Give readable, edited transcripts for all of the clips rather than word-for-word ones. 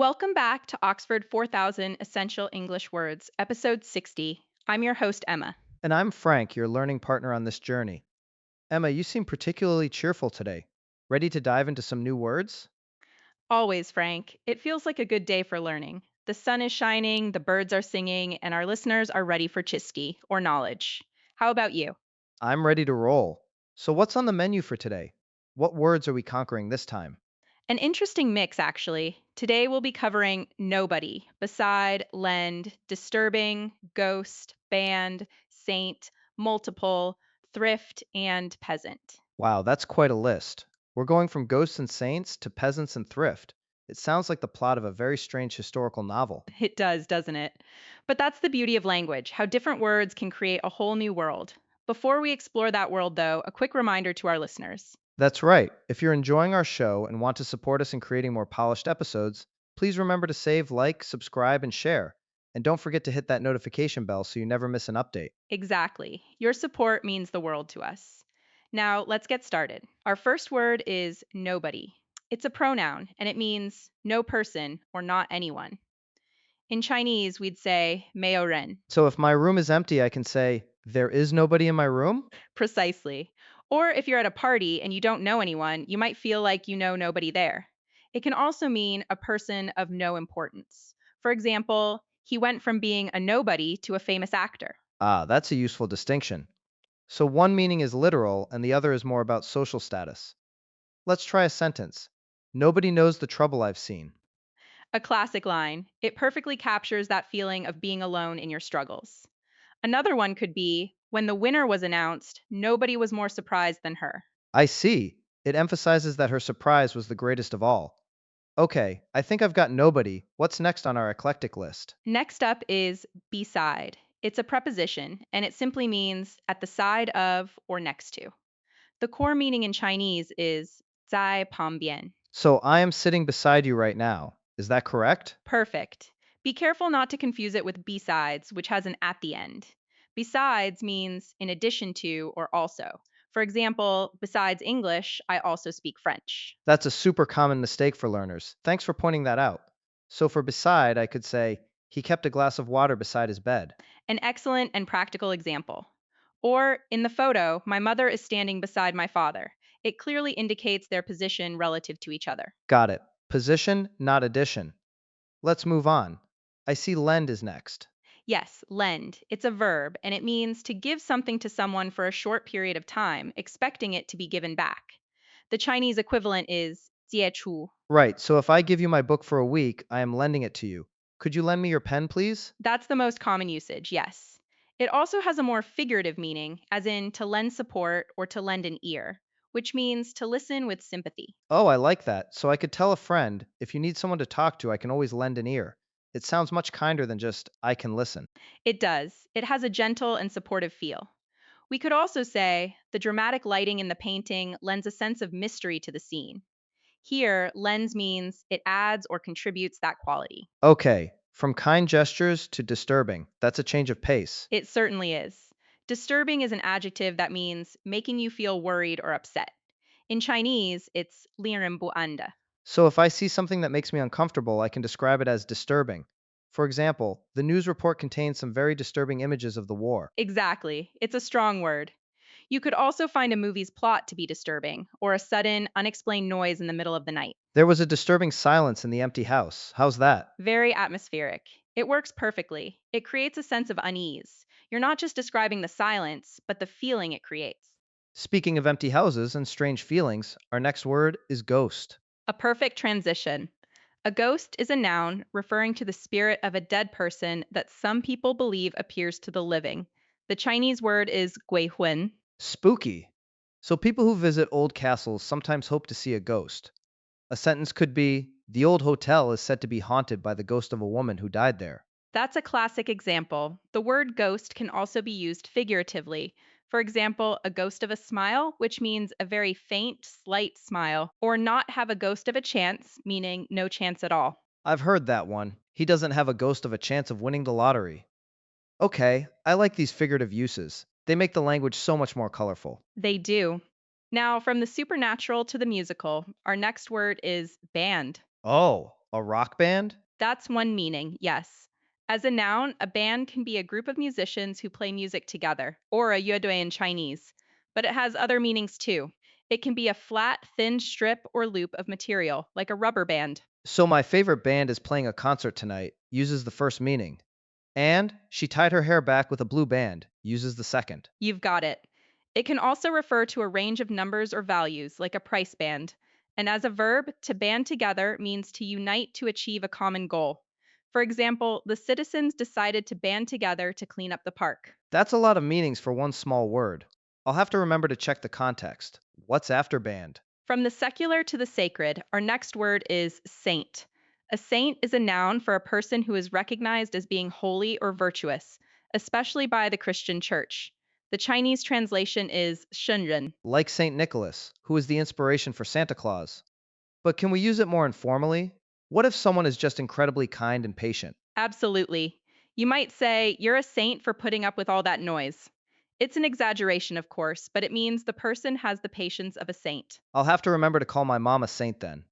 Welcome back to Oxford 4000 Essential English Words, episode 60. I'm your host, Emma. And I'm Frank, your learning partner on this journey. Emma, you seem particularly cheerful today. Ready to dive into some new words? Always, Frank. It feels like a good day for learning. The sun is shining, the birds are singing, and our listeners are ready for chisky, or knowledge. How about you? I'm ready to roll. So, what's on the menu for today? What words are we conquering this time? An interesting mix, actually. Today we'll be covering nobody, beside, lend, disturbing, ghost, band, saint, multiple, thrift, and peasant. Wow, that's quite a list. We're going from ghosts and saints to peasants and thrift. It sounds like the plot of a very strange historical novel. It does, doesn't it? But that's the beauty of language, how different words can create a whole new world. Before we explore that world, though, a quick reminder to our listeners. That's right. If you're enjoying our show and want to support us in creating more polished episodes, please remember to save, like, subscribe, and share. And don't forget to hit that notification bell so you never miss an update. Exactly. Your support means the world to us. Now, let's get started. Our first word is nobody. It's a pronoun, and it means no person or not anyone. In Chinese, we'd say 没有人. So if my room is empty, I can say, there is nobody in my room? Precisely. Or if you're at a party and you don't know anyone, you might feel like you know nobody there. It can also mean a person of no importance. For example, he went from being a nobody to a famous actor. Ah, that's a useful distinction. So one meaning is literal and the other is more about social status. Let's try a sentence. Nobody knows the trouble I've seen. A classic line. It perfectly captures that feeling of being alone in your struggles. Another one could be when the winner was announced, nobody was more surprised than her. I see. It emphasizes that her surprise was the greatest of all. Okay, I think I've got nobody. What's next on our eclectic list? Next up is beside. It's a preposition, and it simply means at the side of or next to. The core meaning in Chinese is 在旁边. So I am sitting beside you right now. Is that correct? Perfect. Be careful not to confuse it with besides, which has an at the end. Besides means in addition to or also. For example, besides English, I also speak French. That's a super common mistake for learners. Thanks for pointing that out. So for beside, I could say, he kept a glass of water beside his bed. An excellent and practical example. Or in the photo, my mother is standing beside my father. It clearly indicates their position relative to each other. Got it. Position, not addition. Let's move on. I see lend is next. Yes, lend. It's a verb, and it means to give something to someone for a short period of time, expecting it to be given back. The Chinese equivalent is 借出. Right, so if I give you my book for a week, I am lending it to you. Could you lend me your pen, please? That's the most common usage, yes. It also has a more figurative meaning, as in to lend support or to lend an ear, which means to listen with sympathy. Oh, I like that. So I could tell a friend, if you need someone to talk to, I can always lend an ear. It sounds much kinder than just, I can listen. It does. It has a gentle and supportive feel. We could also say the dramatic lighting in the painting lends a sense of mystery to the scene. Here, lends means it adds or contributes that quality. Okay, from kind gestures to disturbing. That's a change of pace. It certainly is. Disturbing is an adjective that means making you feel worried or upset. In Chinese, it's 令人不安的. So if I see something that makes me uncomfortable, I can describe it as disturbing. For example, the news report contains some very disturbing images of the war. Exactly. It's a strong word. You could also find a movie's plot to be disturbing, or a sudden, unexplained noise in the middle of the night. There was a disturbing silence in the empty house. How's that? Very atmospheric. It works perfectly. It creates a sense of unease. You're not just describing the silence, but the feeling it creates. Speaking of empty houses and strange feelings, our next word is ghost. A perfect transition. A ghost is a noun referring to the spirit of a dead person that some people believe appears to the living. The Chinese word is 鬼魂. Spooky. So people who visit old castles sometimes hope to see a ghost. A sentence could be, the old hotel is said to be haunted by the ghost of a woman who died there. That's a classic example. The word ghost can also be used figuratively. For example, a ghost of a smile, which means a very faint, slight smile, or not have a ghost of a chance, meaning no chance at all. I've heard that one. He doesn't have a ghost of a chance of winning the lottery. Okay, I like these figurative uses. They make the language so much more colorful. They do. Now, from the supernatural to the musical, our next word is band. Oh, A rock band? That's one meaning, yes. As a noun, a band can be a group of musicians who play music together, or a yodui in Chinese. But it has other meanings too. It can be a flat, thin strip or loop of material, like a rubber band. So my favorite band is playing a concert tonight uses the first meaning. And she tied her hair back with a blue band uses the second. You've got it. It can also refer to a range of numbers or values, like a price band. And as a verb, to band together means to unite to achieve a common goal. For example, the citizens decided to band together to clean up the park. That's a lot of meanings for one small word. I'll have to remember to check the context. What's after band? From the secular to the sacred, our next word is saint. A saint is a noun for a person who is recognized as being holy or virtuous, especially by the Christian church. The Chinese translation is 圣人. Like St. Nicholas, who is the inspiration for Santa Claus. But can we use it more informally? What if someone is just incredibly kind and patient? Absolutely. You might say, you're a saint for putting up with all that noise. It's an exaggeration, of course, but it means the person has the patience of a saint. I'll have to remember to call my mom a saint then.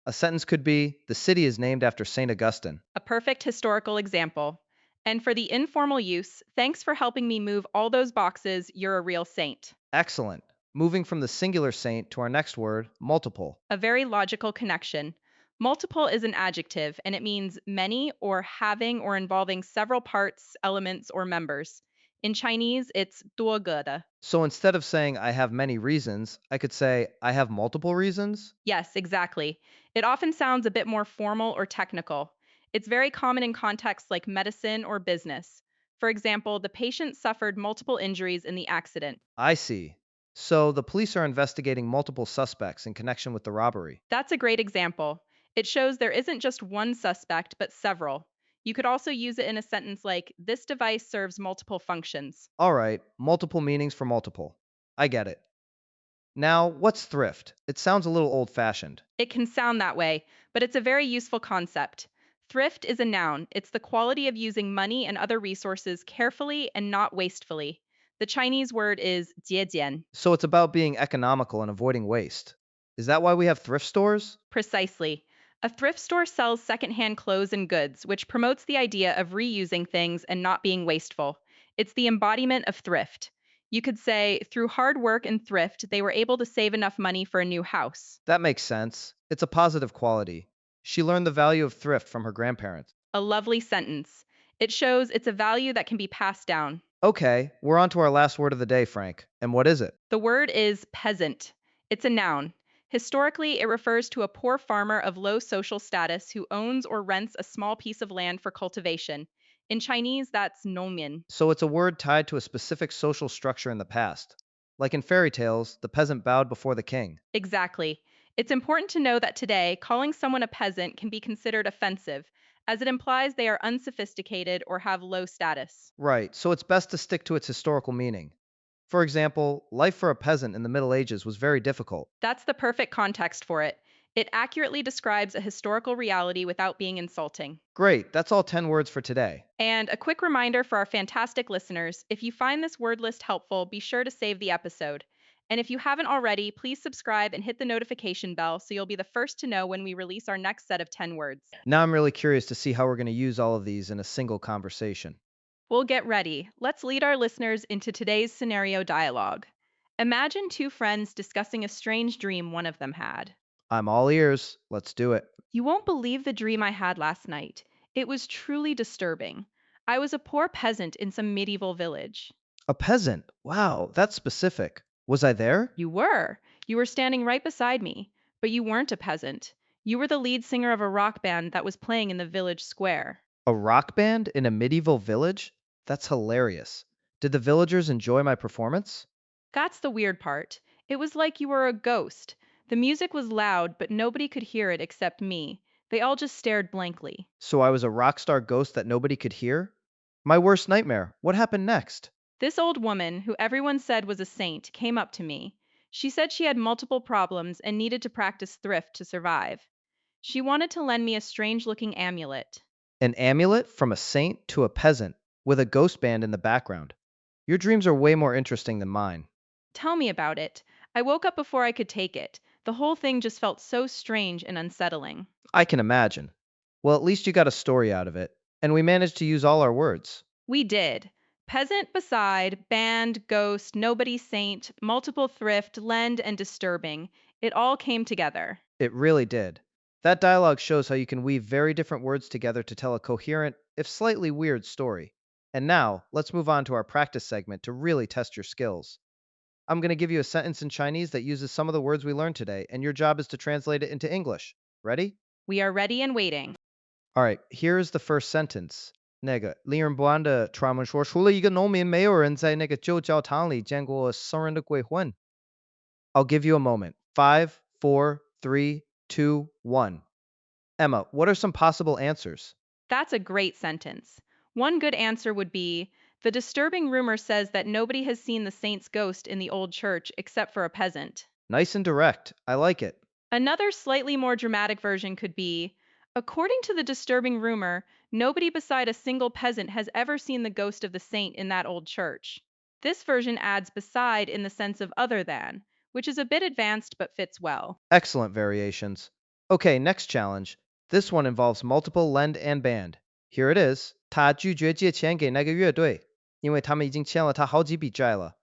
A sentence could be the city is named after St. Augustine. A perfect historical example. And for the informal use, thanks for helping me move all those boxes. You're a real saint. Excellent. Moving from the singular saint to our next word, multiple. A very logical connection. Multiple is an adjective, and it means many or having or involving several parts, elements, or members. In Chinese, it's 多个的. So instead of saying I have many reasons, I could say I have multiple reasons. Yes, exactly. It often sounds a bit more formal or technical. It's very common in contexts like medicine or business. For example, the patient suffered multiple injuries in the accident. I see. So the police are investigating multiple suspects in connection with the robbery. That's a great example. It shows there isn't just one suspect, but several. You could also use it in a sentence like, this device serves multiple functions. All right, multiple meanings for multiple. I get it. Now, what's thrift? It sounds a little old fashioned. It can sound that way, but it's a very useful concept. Thrift is a noun. It's the quality of using money and other resources carefully and not wastefully. The Chinese word is 节俭. So it's about being economical and avoiding waste. Is that why we have thrift stores? Precisely. A thrift store sells secondhand clothes and goods, which promotes the idea of reusing things and not being wasteful. It's the embodiment of thrift. You could say, through hard work and thrift, they were able to save enough money for a new house. That makes sense. It's a positive quality. She learned the value of thrift from her grandparents. A lovely sentence. It shows it's a value that can be passed down. Okay, we're on to our last word of the day, Frank. And what is it? The word is peasant. It's a noun. Historically, it refers to a poor farmer of low social status who owns or rents a small piece of land for cultivation. In Chinese, that's 农民. So it's a word tied to a specific social structure in the past. Like in fairy tales, the peasant bowed before the king. Exactly. It's important to know that today, calling someone a peasant can be considered offensive, as it implies they are unsophisticated or have low status. Right, so it's best to stick to its historical meaning. For example, life for a peasant in the Middle Ages was very difficult. That's the perfect context for it. It accurately describes a historical reality without being insulting. Great, that's all 10 words for today. And a quick reminder for our fantastic listeners, if you find this word list helpful, be sure to save the episode. And if you haven't already, please subscribe and hit the notification bell so you'll be the first to know when we release our next set of 10 words. Now I'm really curious to see how we're going to use all of these in a single conversation. We'll get ready. Let's lead our listeners into today's scenario dialogue. Imagine two friends discussing a strange dream one of them had. I'm all ears. Let's do it. You won't believe the dream I had last night. It was truly disturbing. I was a poor peasant in some medieval village. A peasant. Wow, that's specific. Was I there? You were. You were standing right beside me, but you weren't a peasant. You were the lead singer of a rock band that was playing in the village square. A rock band in a medieval village? That's hilarious. Did the villagers enjoy my performance? That's the weird part. It was like you were a ghost. The music was loud, but nobody could hear it except me. They all just stared blankly. So I was a rock star ghost that nobody could hear? My worst nightmare. What happened next? This old woman, who everyone said was a saint, came up to me. She said she had multiple problems and needed to practice thrift to survive. She wanted to lend me a strange looking amulet. An amulet from a saint to a peasant with a ghost band in the background. Your dreams are way more interesting than mine. Tell me about it. I woke up before I could take it. The whole thing just felt so strange and unsettling. I can imagine. Well, at least you got a story out of it. And we managed to use all our words. We did. Peasant, beside, band, ghost, nobody, saint, multiple, thrift, lend, and disturbing. It all came together. It really did. That dialogue shows how you can weave very different words together to tell a coherent, if slightly weird, story. And now, let's move on to our practice segment to really test your skills. I'm going to give you a sentence in Chinese that uses some of the words we learned today, and your job is to translate it into English. Ready? We are ready and waiting. All right, here's the first sentence. 令人不安的传闻说，除了一个农民，没有人在那个旧教堂里见过生人的鬼魂。I'll give you a moment. 5, 4, 3, 2, 1. Emma, what are some possible answers? That's a great sentence. One good answer would be the disturbing rumor says that nobody has seen the saint's ghost in the old church except for a peasant. Nice and direct. I like it. Another slightly more dramatic version could be according to the disturbing rumor, nobody beside a single peasant has ever seen the ghost of the saint in that old church. This version adds beside in the sense of other than, which is a bit advanced but fits well. Excellent variations. Okay, next challenge. This one involves multiple lend and band. Here it is. 他拒绝借钱给那个乐队，因为他们已经欠了他好几笔债了。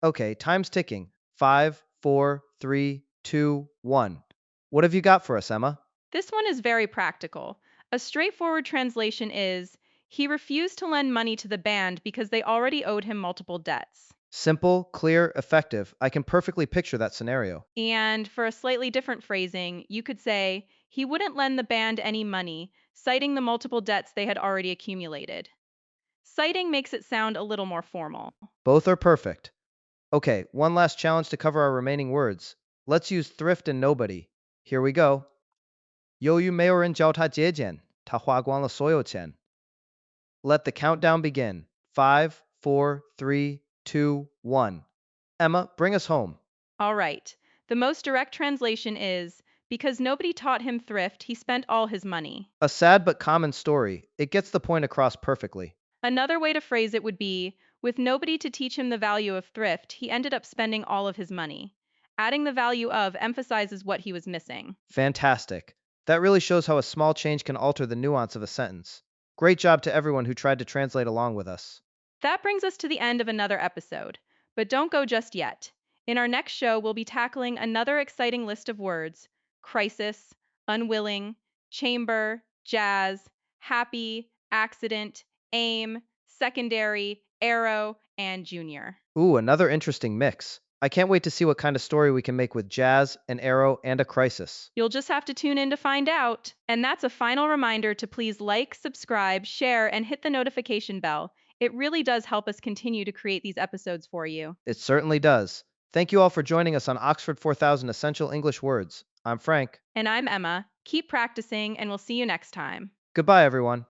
Okay, time's ticking. 5, 4, 3, 2, 1. What have you got for us, Emma? This one is very practical. A straightforward translation is he refused to lend money to the band because they already owed him multiple debts. Simple, clear, effective. I can perfectly picture that scenario. And for a slightly different phrasing, you could say he wouldn't lend the band any money, citing the multiple debts they had already accumulated. Citing makes it sound a little more formal. Both are perfect. Okay, one last challenge to cover our remaining words. Let's use thrift and nobody. Here we go. 由于没有人教他节俭，他花光了所有钱。Let the countdown begin. 5, 4, 3, 2, 1. Emma, bring us home. All right. The most direct translation is because nobody taught him thrift, he spent all his money. A sad but common story. It gets the point across perfectly. Another way to phrase it would be with nobody to teach him the value of thrift, he ended up spending all of his money. Adding the value of emphasizes what he was missing. Fantastic. That really shows how a small change can alter the nuance of a sentence. Great job to everyone who tried to translate along with us. That brings us to the end of another episode. But don't go just yet. In our next show, we'll be tackling another exciting list of words: crisis, unwilling, chamber, jazz, happy, accident, aim, secondary, arrow, and junior. Ooh, another interesting mix. I can't wait to see what kind of story we can make with jazz, an arrow, and a crisis. You'll just have to tune in to find out. And that's a final reminder to please like, subscribe, share, and hit the notification bell. It really does help us continue to create these episodes for you. It certainly does. Thank you all for joining us on Oxford 4000 Essential English Words. I'm Frank. And I'm Emma. Keep practicing, and we'll see you next time. Goodbye, everyone.